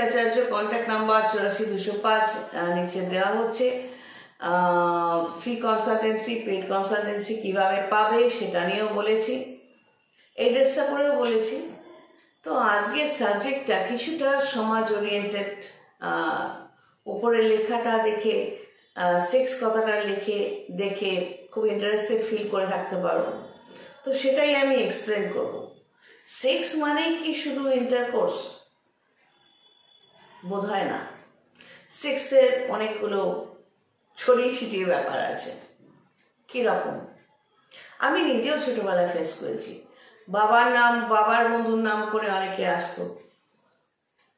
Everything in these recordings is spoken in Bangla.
আচার্য কন্ট্যাক্ট নাম্বার 84 205 নিচে দেওয়া হচ্ছে। ফ্রি কনসালটেন্সি, পেড কনসালটেন্সি কিভাবে পাবে সেটা নিয়েও বলেছি, এই ড্রেসটা পরেও বলেছি। তো আজকের সাবজেক্টটা কিছুটা সমাজ ওরিয়েন্টেড। উপরের লেখাটা দেখে, সেক্স কথাটা দেখে খুব ইন্টারেস্টেড ফিল করে থাকতে পারো, তো সেটাই আমি এক্সপ্লেন করব। সেক্স মানেই কি শুধু ইন্টারকোর্স? বোধ হয় না। সেক্সের অনেকগুলো ছড়িয়ে ছিটিয়ে ব্যাপার আছে। কিরকম? আমি নিজেও ছোটবেলায় ফেস করেছি। বাবার বন্ধুর নাম করে অনেকে আসতো।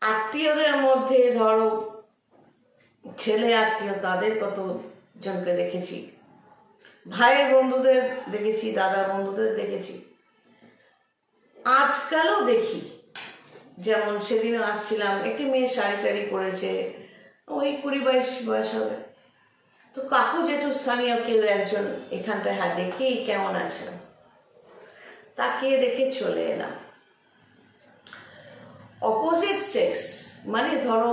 আত্মীয়দের মধ্যে ধরো ছেলে আত্মীয়, তাদের কত জনকে দেখেছি, ভাইয়ের বন্ধুদের দেখেছি, দাদার বন্ধুদের দেখেছি, আজকালও দেখি। যেমন সেদিনও আসছিলাম, একটি মেয়ে শাড়ি টাড়ি পরেছে, ওই 20-22 বয়স হবে। তো কাকু জেঠু স্থানীয় কেউ একজন এখানটায় হাত দেখেই কেমন আছে তাকিয়ে দেখে চলে এলাম। অপোজিট সেক্স মানে ধরো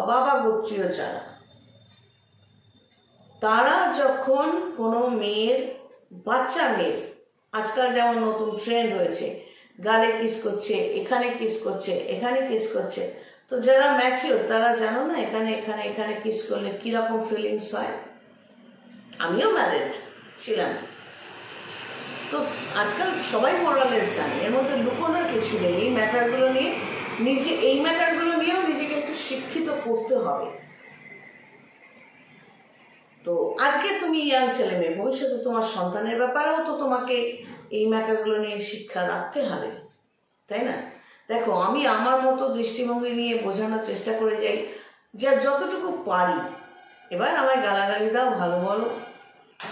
বাবা গোত্রীয় যারা, তারা যখন কোনো বাচ্চা মেয়ের, আজকাল যেমন নতুন ট্রেন্ড হয়েছে, গালে কিস করছে, এখানে কিস করছে, এখানে কিস করছে, তো যারা ম্যাচিওর তারা জানো না এখানে এখানে এখানে কিস করলে কিরকম ফিলিংস হয়। আমিও ম্যারিড ছিলাম, তো আজকাল সবাই মোরালেস জানে, এর মধ্যে লুকোনোর কিছু নেই। এই ম্যাটারগুলো নিয়েও নিজেকে একটু শিক্ষিত করতে হবে। তো আজকে তুমি ইয়াং ছেলে মেয়ে, ভবিষ্যতে তোমার সন্তানের ব্যাপারেও তো তোমাকে এই ম্যাটারগুলো নিয়ে শিক্ষা রাখতে হবে, তাই না? দেখো, আমি আমার মতো দৃষ্টিভঙ্গি নিয়ে বোঝানোর চেষ্টা করে যাই, যা যতটুকু পারি। এবার আমায় গালাগালি দাও, ভালো বলো,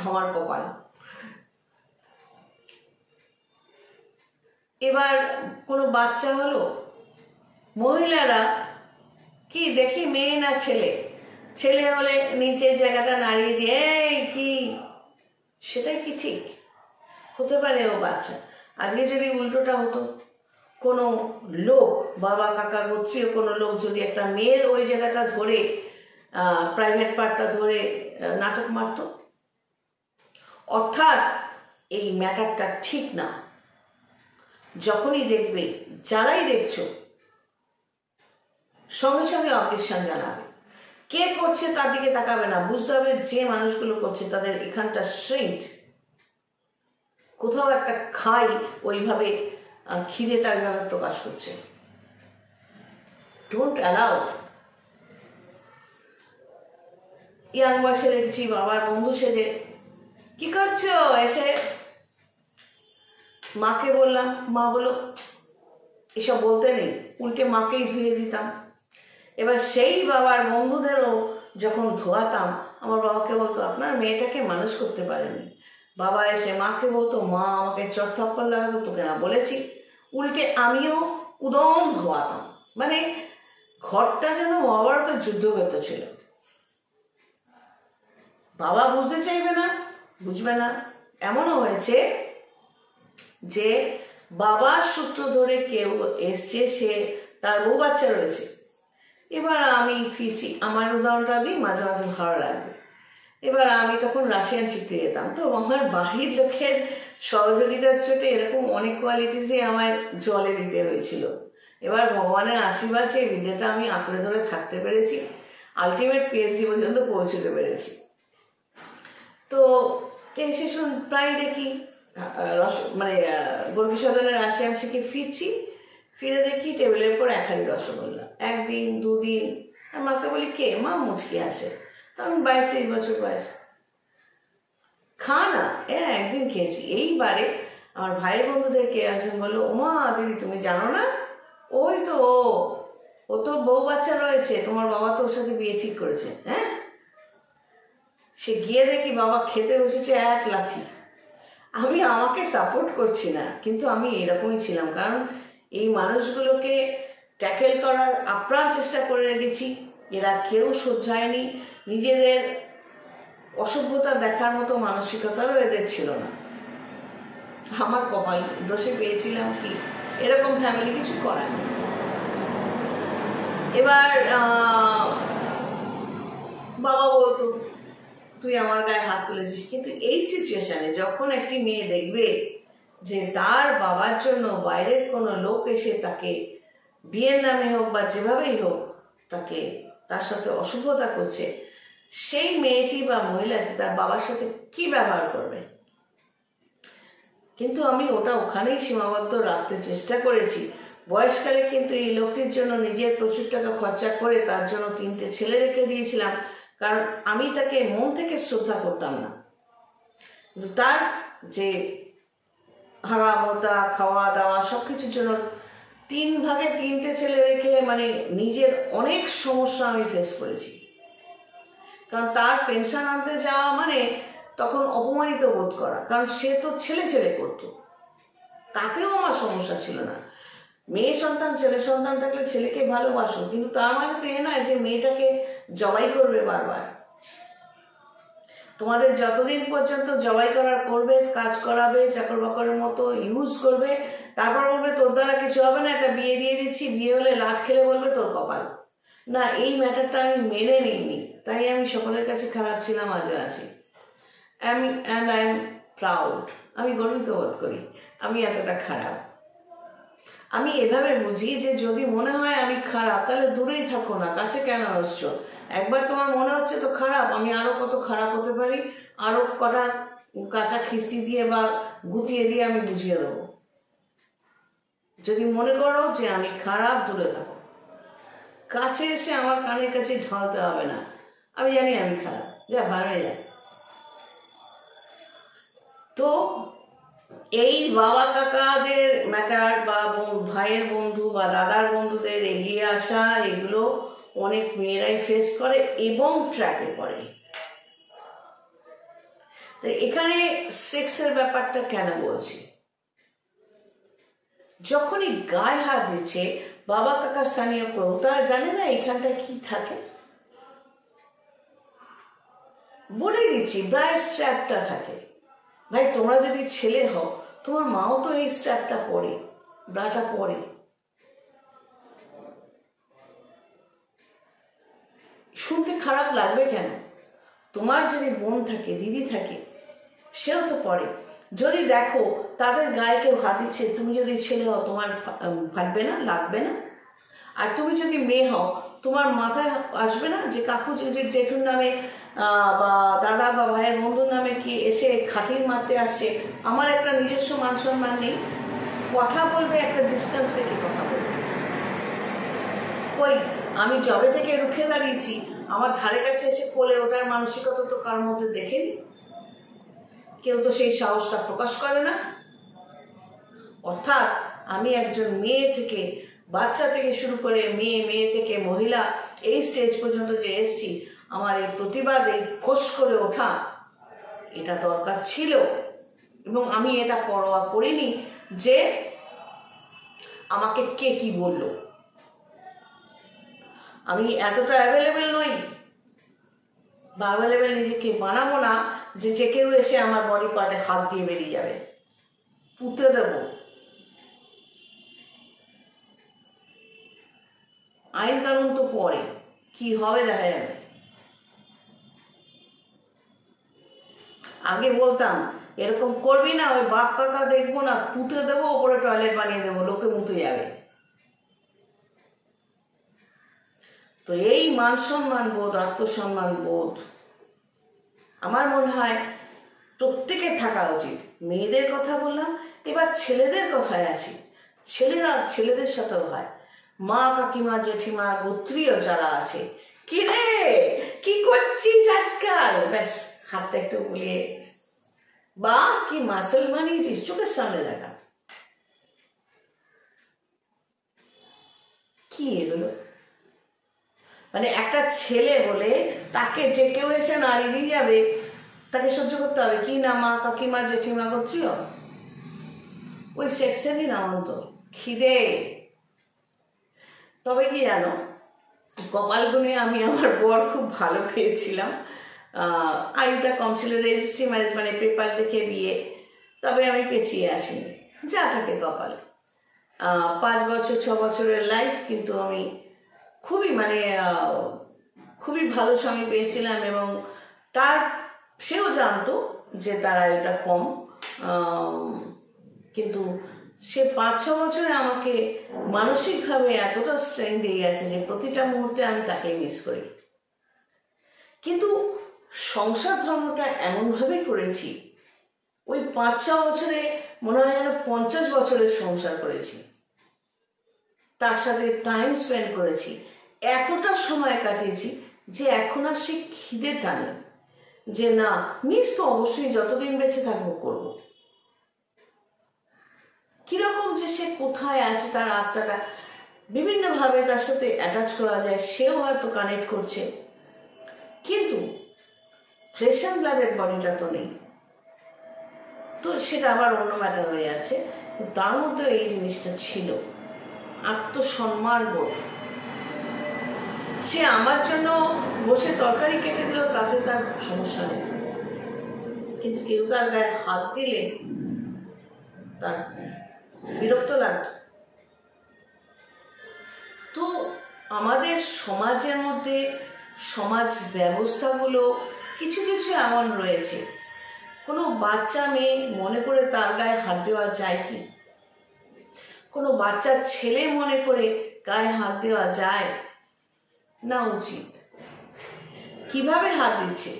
আমার কপাল। এবার কোনো বাচ্চা হলো, মহিলারা কি দেখি, মেয়ে না ছেলে হলে নিচের জায়গাটা নাড়িয়ে দিয়ে এই কি, সেটাই কি ঠিক হতে পারে? ও বাচ্চা। আজকে যদি উল্টোটা হতো, কোনো লোক, বাবা কাকা গোত্রীয় কোনো লোক যদি একটা মেয়ের ওই জায়গাটা ধরে, প্রাইভেট পার্টটা ধরে নাটক মারত। অর্থাৎ এই ম্যাটারটা ঠিক না। যখনই দেখবে, যারাই দেখছো, সঙ্গে সঙ্গে অবজেকশন জানাবে। কে করছে তার দিকে তাকাবে না, বুঝতে হবে যে মানুষগুলো করছে তাদের এখানটা স্ট্রেইট, কোথাও একটা খাই, ওইভাবে খিদেটা ওইভাবে প্রকাশ করছে। Don't allow. ইয়াং বয়সে দেখছি বাবার বন্ধু সেজে, কি করছো? এসে মাকে বললাম, মা বলো এসব বলতে নেই, উল্টে মাকেই ধুয়ে দিতাম। এবার সেই বাবার বন্ধুদেরও যখন ধোয়াতাম, আমার বাবাকে বলতো আপনার মেয়েটাকে মানুষ করতে পারেনি। বাবা এসে মাকে বলতো, মা আমাকে চট থাপ্পড় লাগাতো, তোকে না বলেছি। উল্টে আমিও উদম ধোয়াতাম। মানে ঘরটা যেন মহাভারত যুদ্ধক্ষেত্র ছিল। বাবা বুঝতে চাইবে না, বুঝবে না। এমনও হয়েছে যে বাবার সূত্র ধরে কেউ এসছে, সে তার বউ বাচ্চা রয়েছে। এবার আমি ফিরছি, আমার উদাহরণটা দিই, মাঝে মাঝে ভালো লাগবে। এবার আমি তখন রাশিয়ান শিখতে যেতাম, তো আমার বাড়ির লোকের সহযোগিতার চোটে এরকম অনেক কোয়ালিটিসই আমায় জলে দিতে হয়েছিল। এবার ভগবানের আশীর্বাদ, সেই বিদ্যাটা আমি আঁকড়ে ধরে থাকতে পেরেছি, আলটিমেট পিএইচডি পর্যন্ত পৌঁছতে পেরেছি। তো এসে প্রায় দেখি গর্ভী সদনের রাশিয়ান শিখে ফিরে দেখি টেবিলের উপর 1 হাঁড়ি রসগোল্লা। একদিন দুদিন, আর মাকে বলি কে? মা মুচকি আসে, তখন 22-23 বছর বয়স। খা না। একদিন খেয়েছি। এইবারে আমার ভাইয়ের বন্ধুদেরকে একজন বললো, ওমা দিদি তুমি জানো না, ওই তো ও তো বউ বাচ্চা রয়েছে, তোমার বাবা তো ওর সাথে বিয়ে ঠিক করেছে। হ্যাঁ, সে গিয়ে দেখি বাবা খেতে বসেছে 1 লাথি। আমি আমাকে সাপোর্ট করছি না, কিন্তু আমি এরকমই ছিলাম, কারণ এই মানুষগুলোকে ট্যাকেল করার আপ্রাণ চেষ্টা করে রেখেছি। এরা কেউ শোধরায়নি, নিজেদের অসভ্যতা দেখার মতো মানসিকতারও এদের ছিল না। আমার কপাল দোষে পেয়েছিলাম কি, এরকম ফ্যামিলি কিছু করার নেই। এবার বাবা বলতো তুই আমার গায়ে হাত তুলেছিস, কিন্তু এই সিচুয়েশনে যখন একটি মেয়ে দেখবে যে তার বাবার জন্য বাইরের কোনো লোক এসে তাকে বিয়ের নামে হোক বা যেভাবেই হোক তাকে তার সাথে অশুভতা করছে, সেই মেয়েটি বা মহিলাটি তার বাবার সাথে কি ব্যবহার করবে। কিন্তু আমি ওটা ওখানেই সীমাবদ্ধ রাখতে চেষ্টা করেছি। বয়সকালে কিন্তু এই লোকটির জন্য নিজের প্রচুর টাকা খরচা করে তার জন্য 3টে ছেলে রেখে দিয়েছিলাম, কারণ আমি তাকে মন থেকে শ্রদ্ধা করতাম না। কিন্তু তার যে হাগা মোতা খাওয়া দাওয়া সব কিছুর জন্য 3 ভাগে 3টে ছেলে রেখে মানে নিজের অনেক সমস্যা আমি ফেস করেছি। কারণ তার পেনশন আনতে যাওয়া মানে তখন অপমানিত বোধ করা, কারণ সে তো ছেলে ছেলে করতো, তাতেও আমার সমস্যা ছিল না। মেয়ে সন্তান ছেলে সন্তান থাকলে ছেলেকে ভালোবাসো, কিন্তু তার মানে তো এ নয় যে মেয়েটাকে জবাই করবে বারবার। তোমাদের যতদিন পর্যন্ত জবাই করার করবে, কাজ করাবে, চাকর বাকরের মতো ইউজ করবে, তারপর বলবে তোর দ্বারা কিছু হবে না, একটা বিয়ে দিয়ে দিচ্ছি, বিয়ে হলে লাট খেলে বলবে তোর কপাল। না, এই ম্যাটারটা আমি মেনে নিইনি, তাই আমি সকলের কাছে খারাপ ছিলাম, আজও আছি। অ্যান্ড আই এম প্রাউড, আমি গর্বিত বোধ করি আমি এতটা খারাপ। আমি এভাবে বুঝি যে যদি মনে হয় আমি খারাপ তাহলে দূরেই থাকো না, কাছে কেন আসছো। একবার তোমার মনে হচ্ছে তো খারাপ, আমি আরো কত খারাপ হতে পারি, আরো কটা কাঁচা খিস্তি দিয়ে বা গুটিয়ে দিয়ে আমি বুঝিয়ে দেবো। যদি মনে করো যে আমি খারাপ, দূরে থাকো, কাছে এসে আমার কানের কাছে ঢালতে হবে না। আমি জানি আমি খারাপ, যা ভাড়ায় যায়। তো এই বাবা কাকাদের ম্যাটার বা ভাইয়ের বন্ধু বা দাদার বন্ধুদের এগিয়ে আসা, এগুলো অনেক মেয়েরাই ফেস করে এবং ট্র্যাকে পড়ে। তো এখানে সেক্সের ব্যাপারটা কেন বলছি, যখনই গায়ে হাত দিচ্ছে বাবা কাকার স্থানীয় কেউ, তারা জানে না এখানটায় কি থাকে। বলে দিচ্ছি, ব্রায়ের স্ট্র্যাপটা থাকে। ভাই তোমরা যদি ছেলে হও, তোমার মাও তো এই স্ট্র্যাপটা পরে, ব্রাটা পরে। শুনতে খারাপ লাগবে কেন? তোমার যদি বোন থাকে, দিদি থাকে, সেও তো পরে। যদি দেখো তাদের গায়ে কেউ হাত দিচ্ছে, তুমি যদি ছেলে হও তোমার ফাটবে না, লাগবে না? আর তুমি যদি মেয়ে হও, তোমার মাথায় আসবে না যে কাকু যদি জেঠুর নামে বা দাদা বা ভাইয়ের বন্ধুর নামে কি এসে খাতির মারতে আসছে, আমার একটা নিজস্ব মান সম্মান নেই? কথা বলবে একটা ডিস্টেন্স থেকে কথা বলবে। কই আমি জবে থেকে রুখে দাঁড়িয়েছি, আমার ধারে কাছে এসে কোলে ওঠার মানসিকতা তো কার মধ্যে দেখেনি, কেউ তো সেই সাহসটা প্রকাশ করে না। অর্থাৎ আমি একজন মেয়ে থেকে, বাচ্চা থেকে শুরু করে মেয়ে থেকে মহিলা, এই স্টেজ পর্যন্ত যে এসছি, আমার এই প্রতিবাদে খোঁজ করে ওঠা এটা দরকার ছিল। এবং আমি এটা পরোয়া করিনি যে আমাকে কে কি বলল। আমি এতটা অ্যাভেলেবেল নই বা অ্যাভেলেবেল নিজেকে বানাবো না যে কেউ এসে আমার বডি পার্টে হাত দিয়ে বেরিয়ে যাবে, পুঁতে দেব। আইন কানুন তো পরে, কি হবে দেখা যাবে। আগে বলতাম এরকম করবি না, ওই বাপ কাকা দেখবো না, পুঁতে দেবো, ওপরে টয়লেট বানিয়ে দেবো, লোকে মুতে যাবে। তো এই মান সম্মান বোধ, আত্মসম্মান বোধ আমার মনে হয় প্রত্যেকের থাকা উচিত। মেয়েদের কথা বললাম, এবার ছেলেদের কথায় আসি। ছেলেরা ছেলেদের সাথেও হয়, মা কাকিমা জেঠিমা গোত্রীয় যারা আছে, কি রে কি করছিস আজকাল, ব্যাস হাতটা একটু বুলিয়ে, বা কি মাসেল বানিয়েছিস, চোখের সামনে দেখা। কি এগুলো? মানে একটা ছেলে বলে তাকে যে কেউ এসে নাড়ি দিয়ে যাবে, তাকে সহ্য করতে হবে। কি না মা কাকিমা জেঠিমা গোত্রীয়, ওই সেকশনই নামান্তর খিদে। তবে কি জানো, কপাল গুনে আমি আমার বর খুব ভালো পেয়েছিলাম। আয়ুটা কম ছিল, রেজিস্ট্রি ম্যারেজ মানে পেপার দেখে বিয়ে, তবে আমি পেছিয়ে আসিনি, যা থাকে কপাল। 5 বছর 6 বছরের লাইফ, কিন্তু আমি খুবই মানে খুবই ভালো স্বামী পেয়েছিলাম, এবং সেও জানতো যে তারা এটা কম, কিন্তু সে 5-6 বছরে আমাকে মানসিকভাবে এতটা স্ট্রেংথ দিয়ে গেছে যে প্রতিটা মুহূর্তে আমি তাকেই মিস করি। কিন্তু সংসার ধর্মটা এমনভাবে করেছি, ওই 5-6 বছরে মনে হয় যেন 50 বছরের সংসার করেছি। তার সাথে টাইম স্পেন্ড করেছি, এতটা সময় কাটিয়েছি যে এখন আর সে খিদে টানে যে না, মিস তো অবশ্যই যতদিন বেঁচে থাকবো করবো। কিরকম যে সে কোথায় আছে, তার আত্মাটা বিভিন্নভাবে তার সাথে অ্যাটাচ করা যায়, সেও হয়তো কানেক্ট করছে, কিন্তু ফ্লেশ অ্যান্ড ব্লাডের বডিটা তো নেই। তো সেটা আবার অন্য ম্যাটার হয়ে আছে। তার মধ্যে এই জিনিসটা ছিল, আত্মসম্মান বোধ। সে আমার জন্য বসে তরকারি কেটে দিল, তাতে তার সমস্যা নেই, কিন্তু কেউ তার গায়ে হাত দিলে তার বিরক্ত লাগত। তো আমাদের সমাজের মধ্যে সমাজ ব্যবস্থাগুলো কিছু কিছু এমন রয়েছে, কোনো বাচ্চা মেয়ে মনে করে তার গায়ে হাত দেওয়া যায় কি? কোনো বাচ্চা ছেলে মনে করে গায়ে হাত দেওয়া যায় না? উচিত? কিভাবে হাত দিচ্ছে?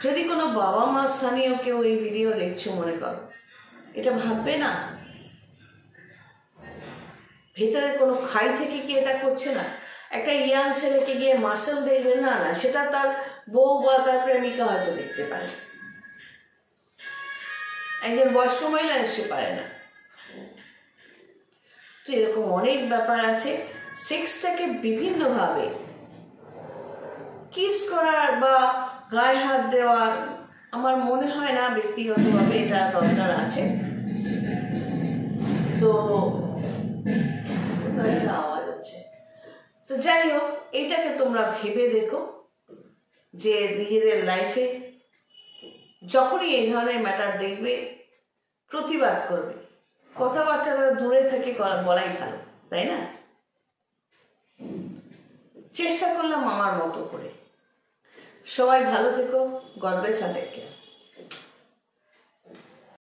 যদি কোনো বাবা মা স্থানীয় কেউ এই ভিডিও দেখছো মনে করো, এটা ভাববে না ভেতরে কোনো খাই থেকে কি এটা করছে না? একটা ইয়াং ছেলেকে গিয়ে মাসেল দেখবে না, না সেটা তার বউ বা তার প্রেমিকা হয়তো দেখতে পারে, একজন বয়স্ক মহিলা নিশ্চয়ই পারে না। তো এরকম অনেক ব্যাপার আছে। সেক্সটাকে বিভিন্নভাবে কিস করার বা গায়ে হাত দেওয়ার আমার মনে হয় না ব্যক্তিগতভাবে এটা দরকার আছে। তো একটা আওয়াজ হচ্ছে। তো যাই হোক, এইটাকে তোমরা ভেবে দেখো যে নিজেদের লাইফে যখনই এই ধরনের ম্যাটার দেখবে প্রতিবাদ করবে। কথাবার্তা দূরে থেকে বলাই ভালো, তাই না? চেষ্টা করলাম আমার মতো করে। সবাই ভালো থেকো। God bless and take care.